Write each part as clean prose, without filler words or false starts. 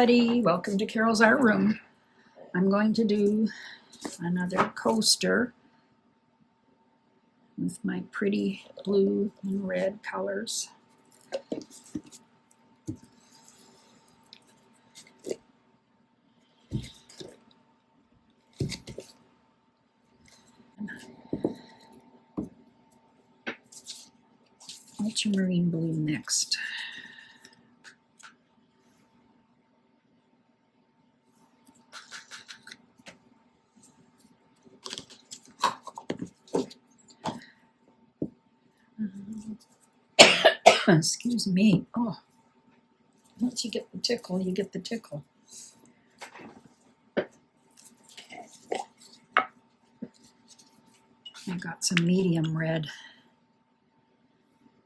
everybody, welcome to Carol's Art Room. I'm going to do another coaster with my pretty blue and red colors. Ultramarine blue next. Excuse me. Oh, once you get the tickle, you get the tickle. I got some medium red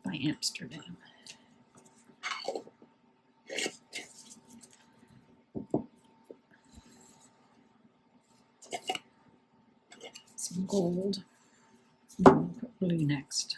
by Amsterdam. Some gold. And we'll put blue next.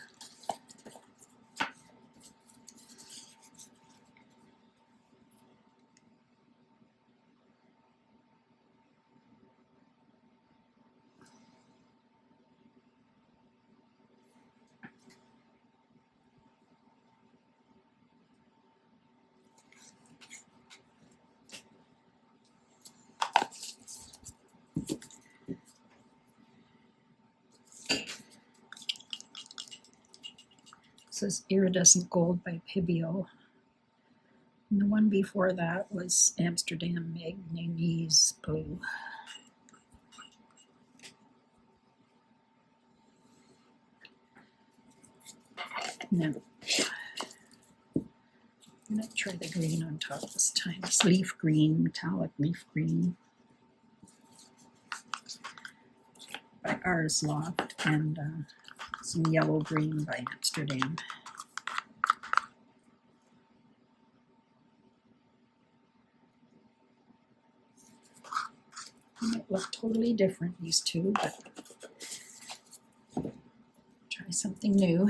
This is Iridescent Gold by Pibio. And the one before that was Amsterdam Manganese Blue. Now, I'm going to try the green on top this time. It's leaf green, metallic leaf green by Ars Loft, and some yellow green by Amsterdam. They might look totally different, these two, but try something new.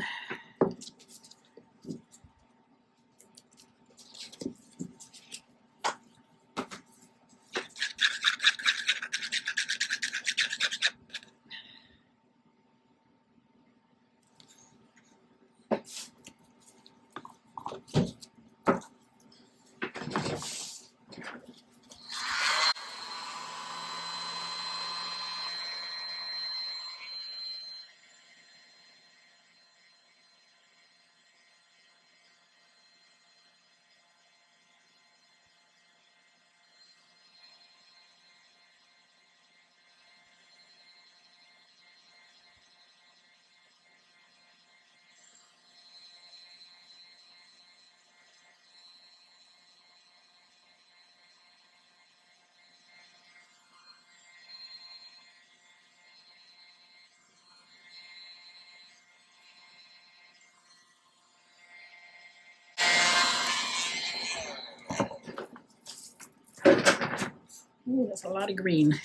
Ooh, that's a lot of green.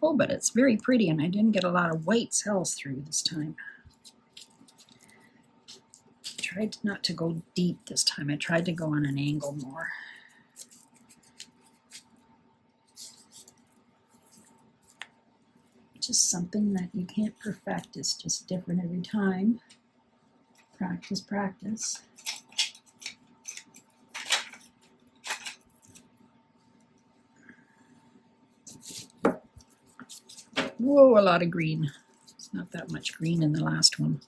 Oh, but it's very pretty, and I didn't get a lot of white cells through this time. Tried not to go deep this time. I tried to go on an angle more. Just something that you can't perfect. It's just different every time. Practice, practice. Whoa, a lot of green. It's not that much green in the last one.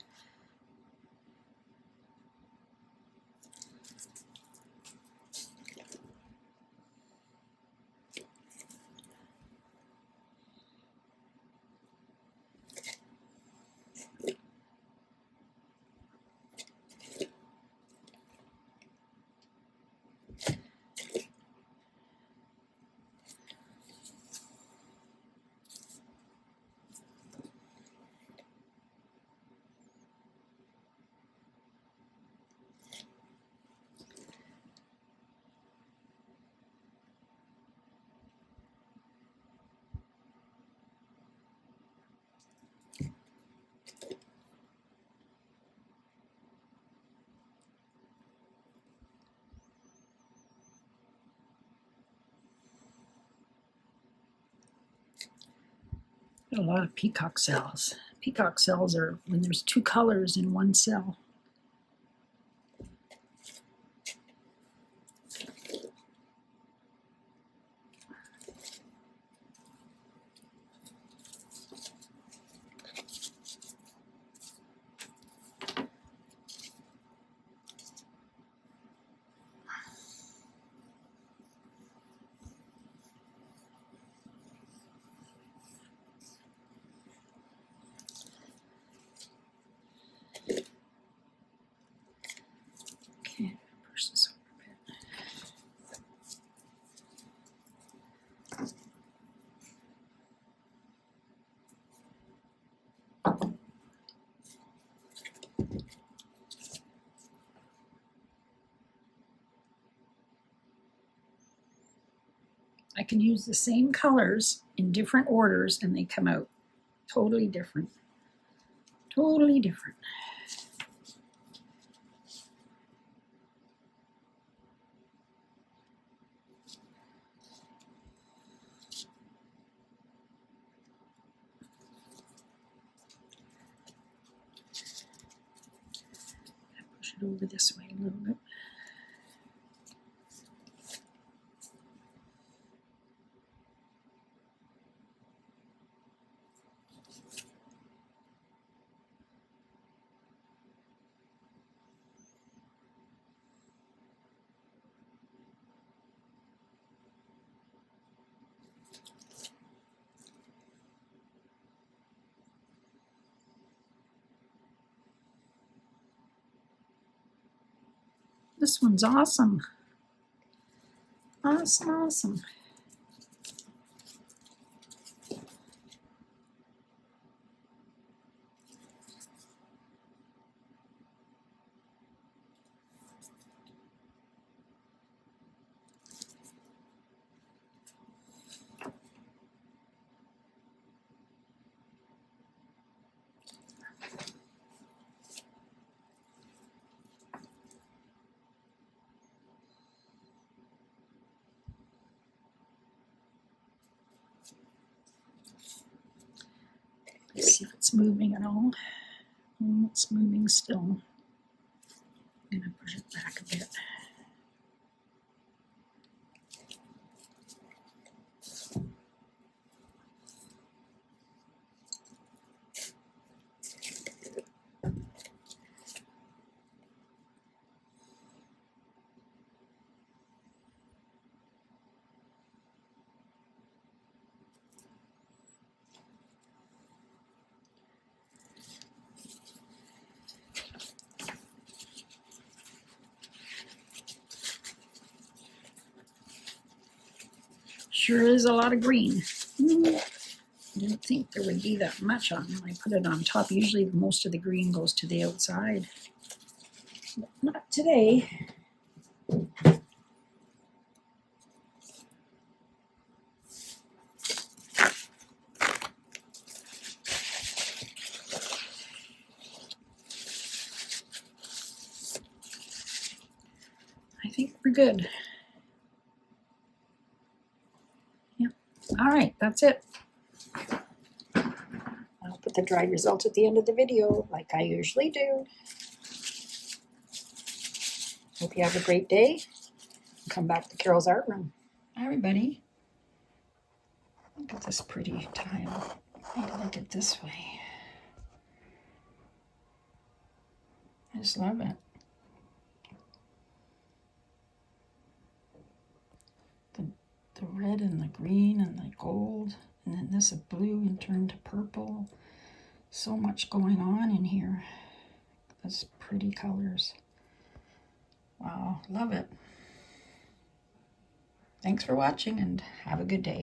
Got a lot of peacock cells. Peacock cells are when there's two colors in one cell. Okay, push this over a bit. I can use the same colors in different orders and they come out totally different. Totally different. Push it over this way a little bit. This one's awesome. Awesome, awesome. Let's see if it's moving at all. Oh, it's moving still. I'm going to push it back a bit. Sure is a lot of green. I didn't think there would be that much on when I put it on top. Usually most of the green goes to the outside. But not today. I think we're good. All right, that's it. I'll put the dried results at the end of the video, like I usually do. Hope you have a great day. Come back to Carole's art room. Hi, everybody. Look at this pretty tile. I need to look at this way. I just love it. The red and the green and the gold, and then this is blue and turned to purple. So much going on in here. Those pretty colors. Wow, love it. Thanks for watching and have a good day.